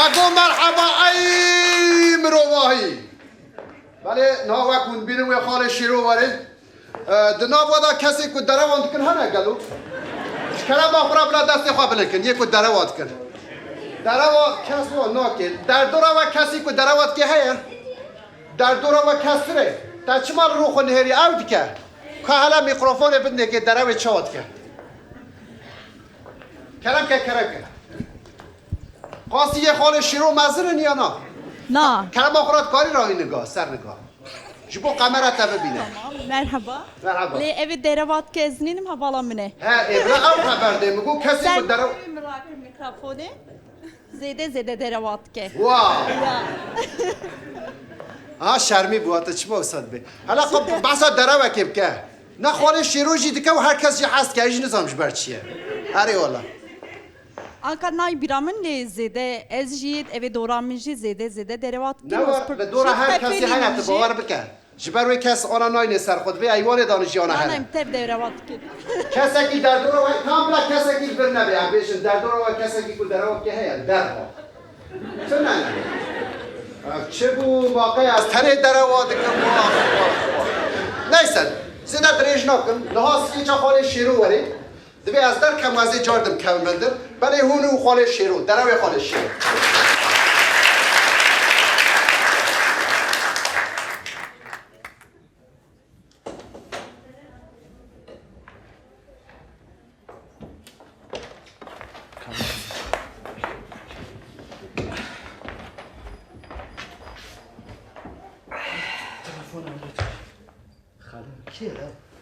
مگو مرحبا ای مروواهی بله ناوکون بینم و خال شیرو واره دناب ودا کسی که دره واند کن هنه گلو شکرم آخرا بلا دست خواه بلکن یک که دره واد کن دره واد کس واد ناکن در دورا و کسی که دره واد که هیا در دورا و کسره تا چمال رو خو نهری اوت که که حالا میکروفون بنده که دره و چواد که کرم که قاسی یه خال شیرو مزرن یا نه کرم آخرات کاری راهی نگاه سر نگاه جبو قمرت ببینه مرحبا مرحبا لی evi derevat gezdinim havalan mine. ها ابرا او خبر ده میگو کسی Sen بود درو mikrofonu zede derevat ke. واو Ya. ها شرمی بود چه استاد به حالا خب بحثا درو کیب که نه خال شیرو جی دکه و هر کسی هست که ایش نظامش بر چیه اره والا Ankara nay biramın le zede ez jid evi doramıcı zede derevat ke. نه و دور هر کسی هنت باور بکن جبروی کس آن ناین سر خود به ایوان دانشیان هر Anam tev derevat ke. کسی که در دور و کاملا کسی که بر نبی بیش در دور و کسی که در و که هست در ها چه نه چه بو واقعی از تنه در و دکم نیستن زیاد دریج نکن لحاظ کی چه خاله شیرو وری دبی از در کم از جاردم کم بندر برای هونو خاله شیرو در و خاله شیرو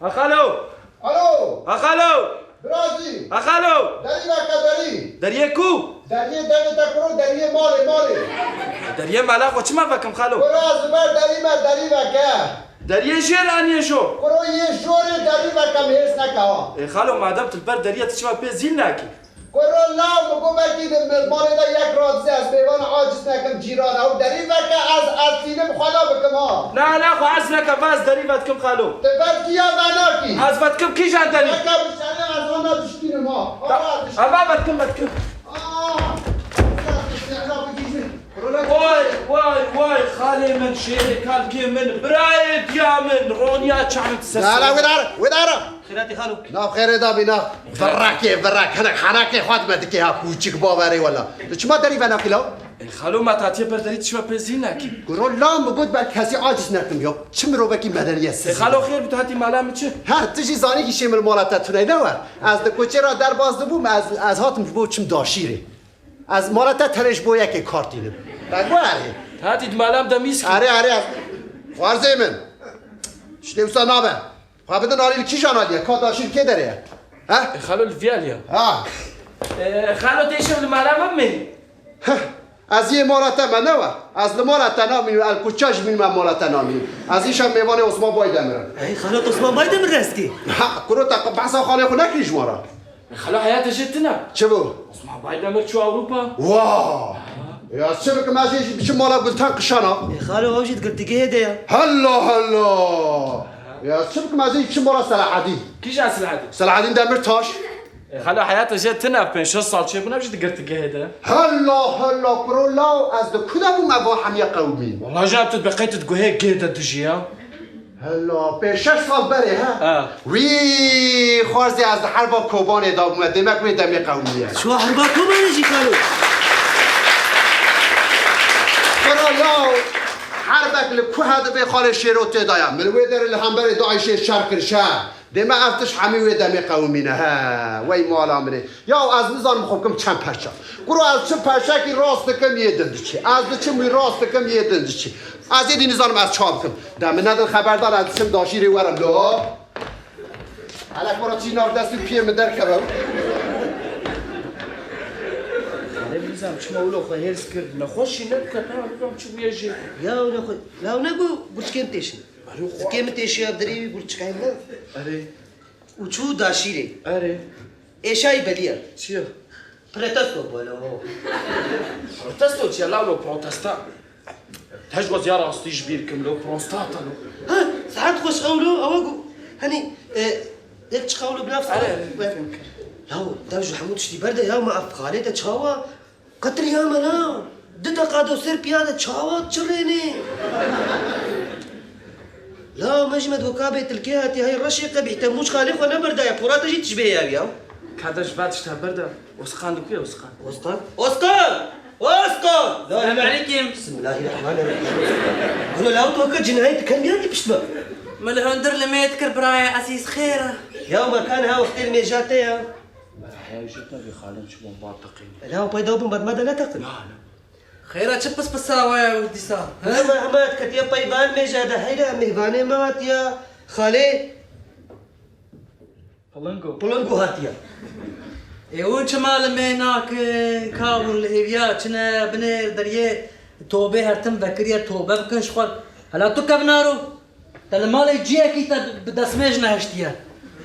اخالو الو اخالو برازی اخالو دری وکدری دریه کو دریه تکرو دریه مالی دریه مالا خو چما وکم خالو براز بر دری وکه دریه شیرانیه شو کرو یه جوری دری وکم هیچ نکوا خالو مادام تلبر دریه چما پی زین نکی کرو لاو مگو بکی مال دا یک رازی از بیوان عاجز نکم جیران او دری وکه از سینم خدا بکم ها نه خو از نکم واز دری واتکم خالو تبر کیا بنا کی از واتکم کی جان دری وکم شانه از آن دشتین ما ابا واتکم وای خاله من شيري كان كي من برايد يا من رونيا شعب تسسر لا ودارا خيراتي خالو نا خیر دا بینا براک هنک حنک خود مدکی ها کوچیک باوری ولا چما داری بنا کیلو خالو ما تاتي بردريت شو بزينك گرو لام بود بر کسی عاجز نکم یا چم رو بکی مدنی است خالو خير بتاتي مالام چه ها تجی زانی کی شمل مالات تونه نه از د کوچه را در باز بوم از هاتم بو چم داشیره از مالات ترش بو یک کارتینم بگو اره هاتي مالام دميسك اره فرضه من شنو سنابه خابدن آلیل کی جانالیه کا داشیر کی داره ها خالو الفياليا ها خالو تيشم المالام من از یه مالات من نه از مالات نامی الکوچاج می مالات نامی از ایشم میوان عثمان باید میرن ای خالو عثمان باید میرسکی ها کرو تا بحثا خاله خو نکریش مارا خالو حياته جتنا چه بو عثمان باید امر شو اوروبا واه یا چه بکم از ایش چه مالا گلتان قشانا ای خالو اوجد گرتگی هده هلا یا چه بکم از ایش چه مالا سلاحدین كيش اسل عادي سلاحدین دمرتاش خالو حياته جتنا بين شو صار شي بنا بجد قرت هذا هلا کرو لاو از دو کدام ما حمیه قومی والله جابت بقيت تقول هيك قيدة تجيها هلا به 6 سال بره ها وی خوازی از حرب کوبان ادام اومده مگوی دمی قومیه شو حربا کوبانه جی خالو لاو حربك لكو هذا بخال شيروت دايا من ويدر الهمبر داعش شرق الشام دما افتش حمي ويدمي قومينا ها وي مالا مني يا از نظام خوكم چند پرچا گرو از چه پرچا کی راست کم یدندچی از چه می راست کم یدندچی از این نظام از چاب کم دم ندل خبردار از چم داشیری ورم لا حالا برا چی نار دست پیم در کبم نمیزم چه مولو خو هرس کرد نخوشی نکرد نمیدونم چه بیاجی یا نخو لا نگو برچکم تیشی کم تیشی ابدری برچکم نه اره و چو داشیره اره ایشای بلیا چیه پرتستو بالا پروتستو چیه لو پروتستا تجوا زيارة أصليش بيركم لو بروستاتا لو ها ساعات خوش قولو أواجو هني إيش قولو بنفس لو داوج حمود شتي برده يا ما أفقالي تشاوا قتل يا ملا دقيقة سر بيادة شاوات شريني لا مجمد وكابة الكياتي هاي الرشيقة بيحتموش خالق وانا بردايا بورا تجي تشبه يا بياو كادش بعد شتا بردا وسخان دوكي وسخان وسقان وسقان وسقان السلام عليكم. بسم الله الرحمن الرحيم قالوا لا توكل جناية كان بياني بشبه ملهندر لما يذكر برايا أسيس خيره. يوم كان وقت الميجاتي يا هاي جبنا بخالن شو منطقين لا بيضاو بمدمدة لا تقل خيره تشبس بالسراوية ودي صار. ما حماد كتيا بيضان ميجادة هيدا مهباني مات يا خالي بلنقو هاتيا يقول شمال ما هناك كاون الهيبيا كنا بني دريه توبه هرتم بكريه توبه بكن شغل هلا تو كفنارو تلمال يجي اكيد بدسمجنا هشتيا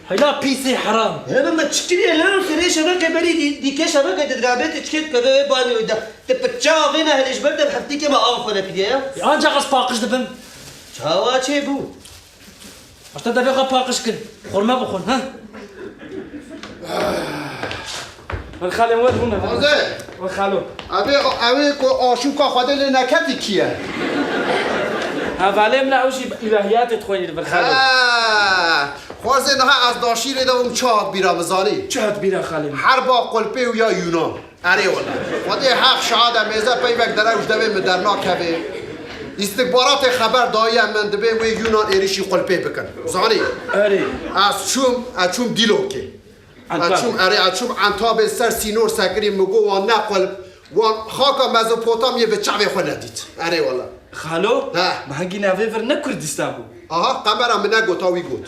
هلا بيسي حرام. هذا ما تشتري لا سري شبكة بري دي كي شبكة تدرابات تشكيت كذا باني ودا تبتشا فينا هلش برد بحفتي كما أعرف أنا فيديا انجا قص باقش دبن شاوا شي بو اشتا دبي باقش كل خور ما بخون ها من خالي وين هنا خوازه من خالو اوی آشوکا خواده لنکتی کیه هذا لا وشي الهيات تخويني بالخالو خوازه نه از داشیر دوم چاد بیرا مزانی شهد بيرا خالي هر با قلپه و یا یونان اره والا خواده حق شهاده میزه پیوک دروش دوی مدرنا کبه استکبارات خبر دایی من دبه و یونان ایریشی قلپه بکن زانی اري از چوم دیلو که از چوم انتاب سر سینور سکری مگو وان نقل وان خاکا مزوپوتامیه به چعوه خود ندید اره والا خالو ها. ما هنجينا فيفر نكردستان بو آها قمرم من نگو تاوی گود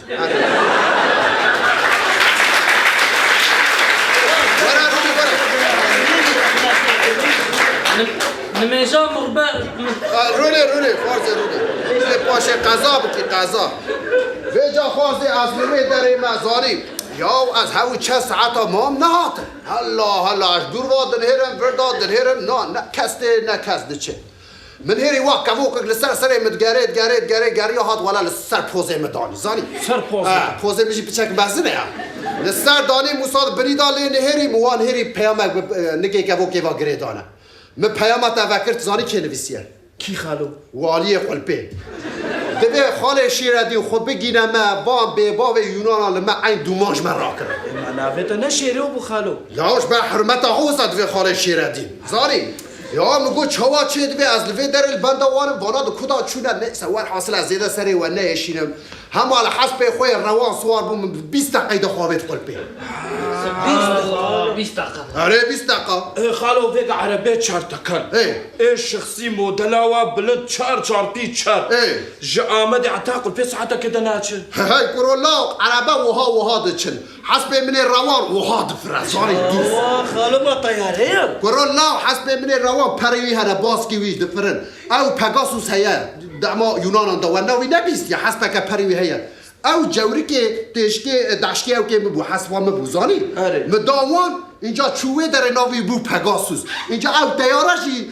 نميجا مغبا روله خوازه روله پاشه قضا بکی قضا ویجا خوازه از نوی داره مزانی یا از هاوی چه ساعتا مام نهات هلا اش دور وادن هرم وردادن هرم نه کسته چه من هیری واقع وقت لسر سری متگرید گریا هات ولا لسر پوزه مدانی زانی سر پوزه پوزه میشی پیچک بزنه یا لسر دانی موساد بریدا لین هیری موان هیری پیامک نگه که و گریدانه من پیامت وکرت زانی که نویسیه كي خالو والی قلبه دبی خاله شیردی خود بگیرم بام به باب یونان لما عین دوماج من را کرد انا فيتا نشيري ابو خالو یاش به حرمت حوزت به خاله شیردی زانی یا مگو چوا چه دبی از لوی در البنده وانم وانا دو کدا چونه نه سوار حاصل از زیده سری و نه اشینم هم على حسب خوی روان سوار بوم 20 دقیقه خوابت قلبه 20 دقيقة. آره 20 دقیقه ايه خالو فيك عربية شار تكن ايه شخصي مودلاوا بلد شار بي شار ايه جامد اعتقل في ساعتها كده ناتشل هاي كورولا عربه وها دچن حسب من الروان وها دفرزاني دوس خالو ما طيارين كورولا حسب من الروان پروي هذا باسكي ويش دفرن او بيغاسوس هيا دعما يونان دو ونوي نبيست يا حسب كپروي هيا او جوری که تشکی دشکی او که مبو حسوا مبو زانی مداوان اینجا چوه در ناوی بو پگاسوس اینجا او دیارشی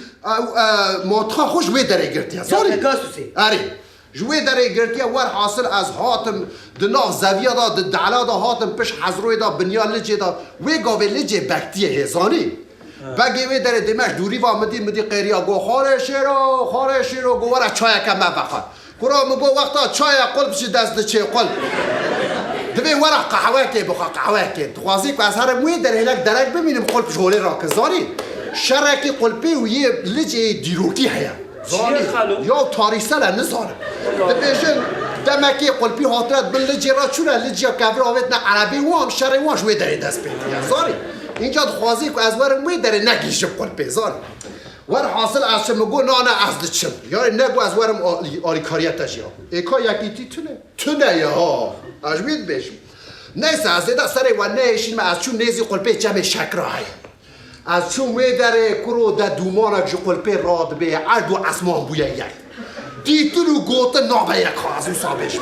موتخا خوش وی در گرتیا زانی پگاسوسی اری جوه در گرتیا ور حاصل از هاتم دناف زویا دا دعلا دا هاتم پش حضروی دا بنیا لجه دا وی گاوه لجه بکتیه هزانی بگی وی در دمش دوری و مدی قیریا گو خاره شیرو گو ورا چای کم بخواد کرا مگو وقتا چای قلب شی دست چه قلب دبی ورا قهوه که بخوا قهوه که خوازی که از هر موی در هلک درک ببینیم قلب شغلی را که زانی شرکی قلبی و یه لجه دیروکی هیا زانی یا تاریسه لنزاره دبیشن دمکی قلبی حاطرت بل لجه را چونه لجه کفر آوید نه عربی وان شرعی وان شوی در دست بیدیا زانی اینجا خوازی که از ور موی در نگیشم قلبی زانی ور حاصل از چه مگو نه از چم یا نگو از ورم آریکاریتش یا ایکا یکی تونه یا اجمید بشم نیست از ده سر و نیشین ما از چون نیزی قلبه جمع شکر های از چون وی در کرو در دومانک جو قلبه راد به عرض و اسمان بویه یک دیتلو گوته نابه یک ها از اون سابش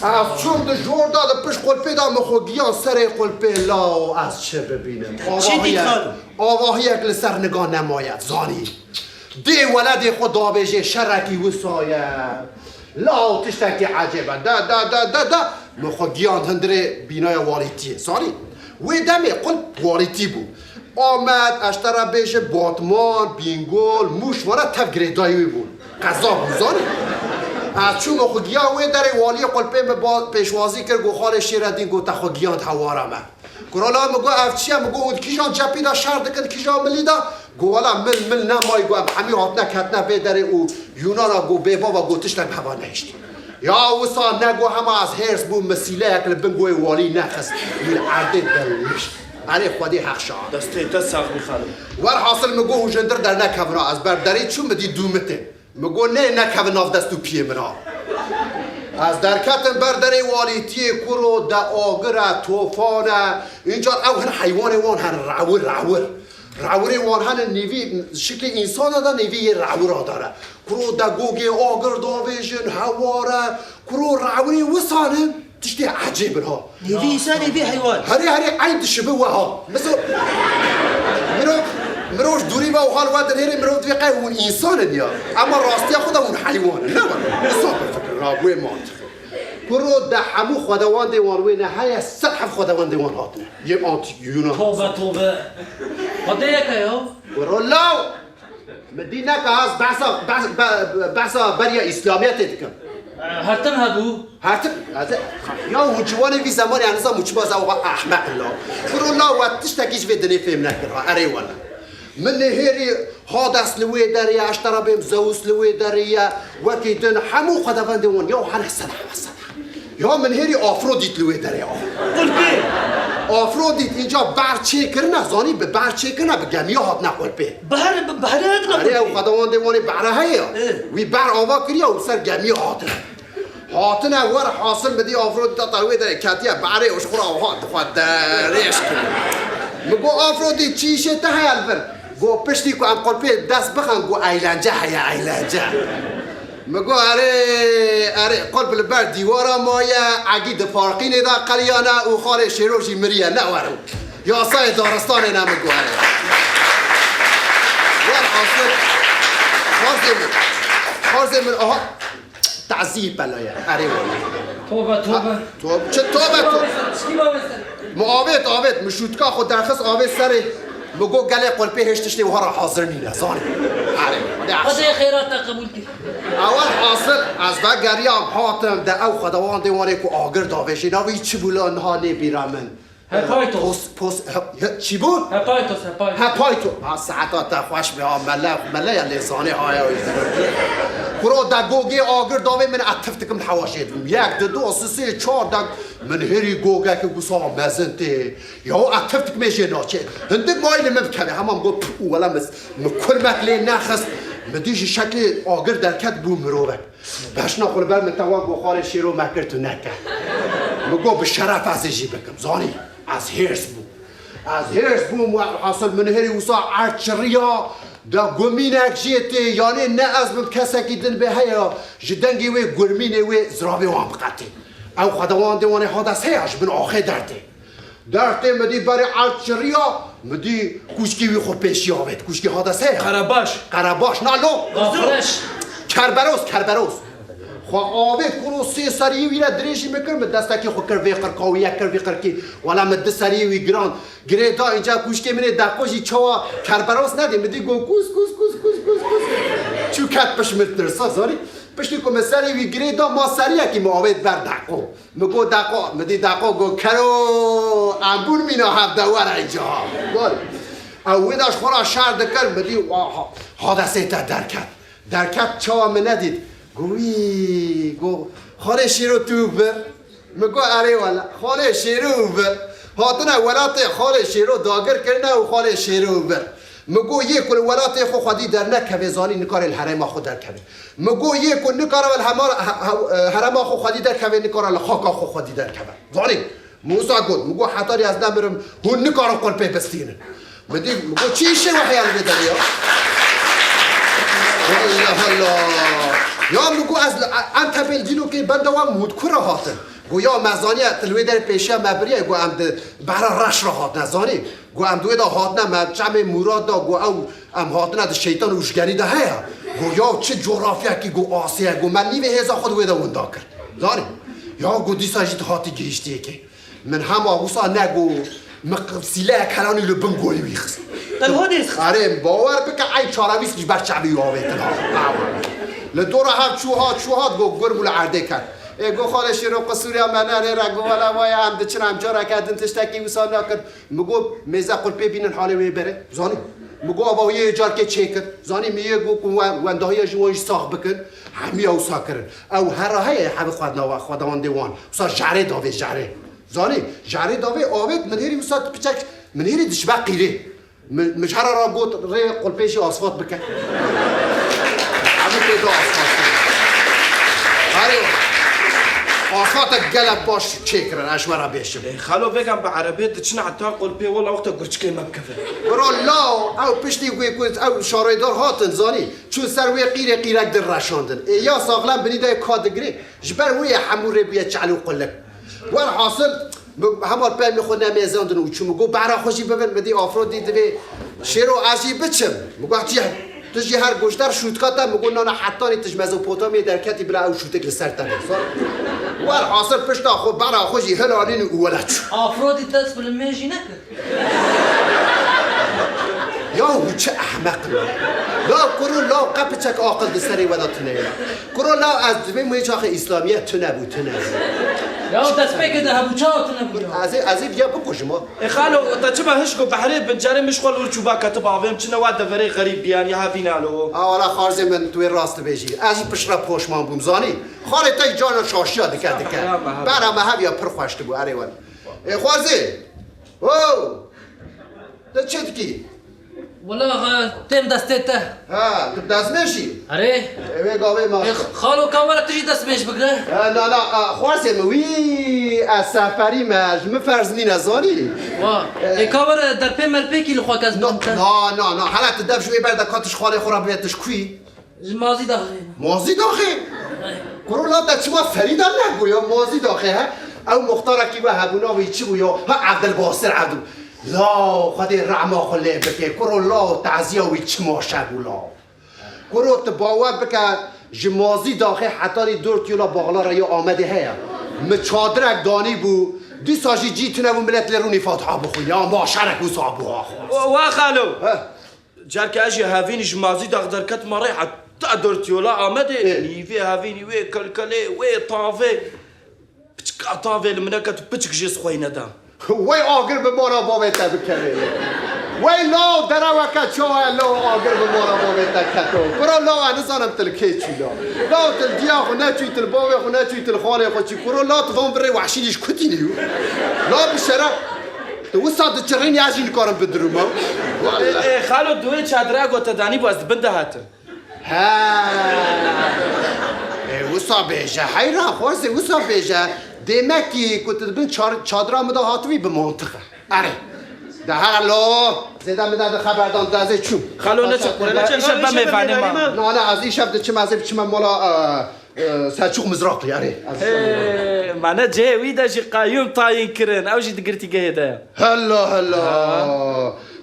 از چون ده جور داد پش قلبه دا مخوگیان سر قلبه لا از چه ببینم آواهی یک لسر نگاه نماید زانی دی ولد خود دابجه شرکی و سایه لا تشتکی عجبه دا مخوگیان هندره بینای والیتیه زانی وی دمه قلب والیتی بود آمد اشترا بیش باتمان بینگول موش وارا تف گریدایی بود قضا بوزانی از چون خوگیا وی در والی قلپه پیشوازی کرد گو خال شیردین گو تخوگیان هوارمه کرالا مگو افچیه مگو اون کیجان جپی دا شرد کن کیجان ملی دا گو والا مل نمای گو همی هاتنه کتنه به در او یونانا گو بیبا و گو تشتن هوا نهشتی یا وسا نگو همه از هرس بو مسیله اکل بنگوی والی نخست من عرده دلوش علی خودی حق شاد دسته دست ساق میخواد ور حاصل مگو هجندر در نکونا از برداری چون بدی دومته مگو نه نکو ناف دستو پیه منا از درکتن برداری والیتی کرو دا آگر توفانه اینجا او هن حیوان وان هن راور وان هن نیوی شکل انسان دا نیوی راور داره کرو دا گوگی آگر داویشن هواره کرو راوری وسانه تشتي عجيب ها نيفي انسان نيفي حيوان هري عين تشبه وها مثلا مروش دوري با وحال وادر هري مروش في قاي هون انسان ديا اما راستي خدا هون حيوان لا انسان بفكر رابوي منطق برو ده حمو خداوند دیوان وی نهایت سرحف خداوند دیوان هاتنه یه آنتی یونان توبه خدایه که یا برو لاو مدینه که هست بحثا بریا اسلامیت دیکن هرتم هبو هرتم یا هجوان وی زمانی انزا مچباز او احمق لا برو لاو و تشتکیش وی دنی فهم نکرها اره والا من هيري حادث لوي دريا اشترى بهم زوس لوي دريا وكيدن حمو خداوند دیوان یا هر سنه یا من هری آفرودیت لوی داره آفرودیت اینجا برچه کرنه زانی به برچه کرنه به گمیه هات نقل به بحر نقل به او خداوند دیوانی بره هیا وی بر آوا کریه و سر گمیه هاتنه ور حاصل بدی آفرودیت تلوی داره کتیه بره وش خورا و هات خود دریش کنه مگو آفرودیت چیشه ته البر گو پشتی که ام قلبه دست بخن گو ایلنجه هیا ایلنجه مگو اره قلب البر دیوارا مایه عقید فارقین دا قلیانه و خال شیروشی مریه نورو یا سای دارستان نمگو اره وان حاصل خارزه من آها تعذیب بلایه اره والا توبه چه توبه معاویت مشوتکا خود درخص آویت سره مگو گله قلبه هشتشتی و هر حاضر نینه زانی خدای خیرات قبول کی اول حاصل از وگریام حاتم ده او خداوند دیوانه که آگر داوشی ناوی چی بولان ها نبیرامن هپایتوس چی بود؟ هپایتو ساعتا تخوش به ها مله یا لسانه های برو ده گوگی آگر داوی من اتفتکم حواشید یک ده دو سه چار ده من هری گوگه که گوسا مزنته یا اتفتک میشه ناچه هندک مایل مبکنه همام گو پو ولا مکر مکلی نخست مدیش شکل آگر درکت بو مروبک بشنا خول بر من توا گو خال شیرو مکر تو نکه مگو به شرف از جی بکم زانی از هرس بو حاصل من هری وسا عرچریا دا گمینک جیتی یعنی نه از من کسکی دن به هیا جدنگی وی گرمینه وی زرابی وام بقاتی او خداوند دیوانه حادث هیاش بن آخه درته مدی برای عرچریا مدی کوشکی وی خود پیشی آوید کوشکی حادث هیا قرباش نالو کربروس خواه آوید کنو سه سریعی ویره دریشی میکر مد دستکی خود کر وی قرقاوی یک کر وی قرکی ولا مد سریعی وی گران گریدا اینجا کوشکی منه دقوشی چوا کربروس نده مدی گو کوس چو کت پش مترسا زاری پشتی که مسری وی گریدا ما سریعه که معاوید بر دقو مگو دقو مدی دقو گو کرو انبون مینا هفدوار اینجا اویداش خورا شر دکر مدی حادثه تا درکت چوا من ندید گو خاله شیرو تو بر مگو اره والا خاله شیرو بر هاتنه ولات خاله شیرو داگر کرنه و خاله شیرو بر مگو یک ولات خو خودی در نکوه زانی نکار الحرم خود در کوه مگو یک نکار الحرم خو خودی در کوه نکار الخاک خو خودی در کوه زانی موسی گفت مگو حتاری از نمیرم هون نکار قلبه بستینه مدی مگو چیشه وحیان بدریا الله یا مگو از انت بلدینو که بندوام مدکر هاتن گو یا مزانی تلوی در پیشه مبریه گو ام برا رش را هات نزانی گو ام دوی دا هات نه جمع مراد دا گو ام هات نه شیطان اوشگری دا هیا گو یا چه جغرافیا که گو آسیه گو من نیوه هزا خود وی دا وندا کرد زانی یا گو دیسا جیت هاتی گیشتیه که من هم آگوسا نگو سلاح کلانی لبنگوی ویخس طب هو ديس آره باور بکن این چاراویس که بر شعبی آوه تنها لدور هم چوهات گو گرمول عرده کرد گو خاله شیرو قصوری هم منه را گو والا وای هم دچن هم جارا کردن تشتکی وصال نکرد مگو میزه قلپی بینن حاله وی بره زانی مگو آبا یه جار که چه کرد زانی میگه گو ونده های جوانش ساخ بکن همی او ساکرن او هر های حبی خودوان دیوان وصال جاره داوه جاره زانی جاره داوه آوید من هیری وصال پچک من هیری دشبه قیره مش هر را گوت ری قلپیش آسفات بکن همه که دو آسفات هاري آسفات قلب باش چکرن اشمرا بیشم خالو بگم به عربی دچنا حتی قلبی والله وقتا گرچکی مبکفه برو لا او پشتی گوی گویت او شارایدار هاتن زانی چون سر وی قیرک در رشاندن یا ساغلم بنیده کادگری جبر وی حمور بیت چعلو قلک وال حاصل همار پل میخود نمیزاندن و چون مگو برا خوشی ببین بدی آفرود دیده به شیر و عجیب بچم مگو تجي هر گوشتر شوتکاتا مگو نانا حتی نیتش مزوپوتامی در کتی بلا او شوتک لسر تنه وال حاصل پشتا خود برا خوشی هلالین اولاد شو افرودی دست بالميجي نكر یا هو چه احمق لا کرو لا قبچک عاقل دستری ودا تنه کرو لا از دوی مویچاخ اسلامیت تنه بود تنه يا دست بكده هبوچات نبود از بیا بکش ما خالو تا چه هشكو بحري بنجاري مشغول ورچوبا كتب عظيم چنا واد فري غريب يعني هافينا له والا خارز من توی راست بجی از پشرا پوشمان بوم زانی خاله تا جان شاشیا دکه برام هاویا پر خوشت بو اره ول خوازه او ده چت کی والله تم دستته ها تو دست میشی اره اوه گاوه ما خالو كاميرا تجي دست مش بقرا نه خوازه موی از سفری مج فرض نی نزانی وا كاميرا در بمر بيكي لخواك از بنت نه حالت دف شوی بعد کاتش خاله خورا بیتش کوی ماضي داخل مازی داخل کرولا تا چما فریدا نگو یا مازی داخل ها او مختار کی و هبونا و چی یا ها عبدالباسر عبدو لا خدای رعما خله بکه کرولا تعزیه و چما شگولا کرو باور بکه جمازی داخل حتی دور تیولا باغلا را یا آمده هیا مچادرک دانی بو دی ساجی جیتونه و ملت لرونی فاتحه بخون یا ما شرک و صابو وا خالو جارك اجي هافيني جمازي دغدر كت مريحه تقدر تيولا امدي ني في هافيني وي كلكلي وي طافي بتك طافي المنكت بتك جيس خوينا دا وی آگر به مارا بابتا بکنه وی لا دروکت چوه لا آگر به مارا بابتا کتو برا لا انزانم تل که چولا لا تل دیا خو نچوی تل باوی خو نچوی تل خانه خو چی برا لا تغام بره وحشیلیش کتینیو لا بشرف تو وسط چرین یازین کارم بدروما خالو دوی چادره گوت دانی باز بنده هات ها وسط بیجه حیران خواسته وسط بیجه demek ki kutubun çadıra mı da hatvi bir mantığı. Are. Daha lo. Zedem de haberdan daze çum. خالو نچ ایشب بمفانی ما نه نه از این شب چم از چم مالا سلچوق مزراقی اره معنا جاوی دا جي قايم طاين كرن او جي دقرتي قيدا هلا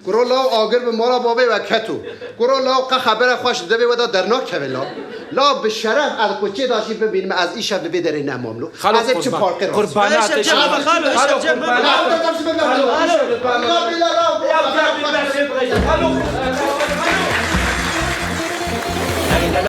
کرولا آگر به مالا بابه و کتو کرولا که خبر خوش دوی و دا درناک کولا لا به شرف از کوچه داشتی ببینیم از این شب دوی داره نماملو از چه پارک راست قربانات خالو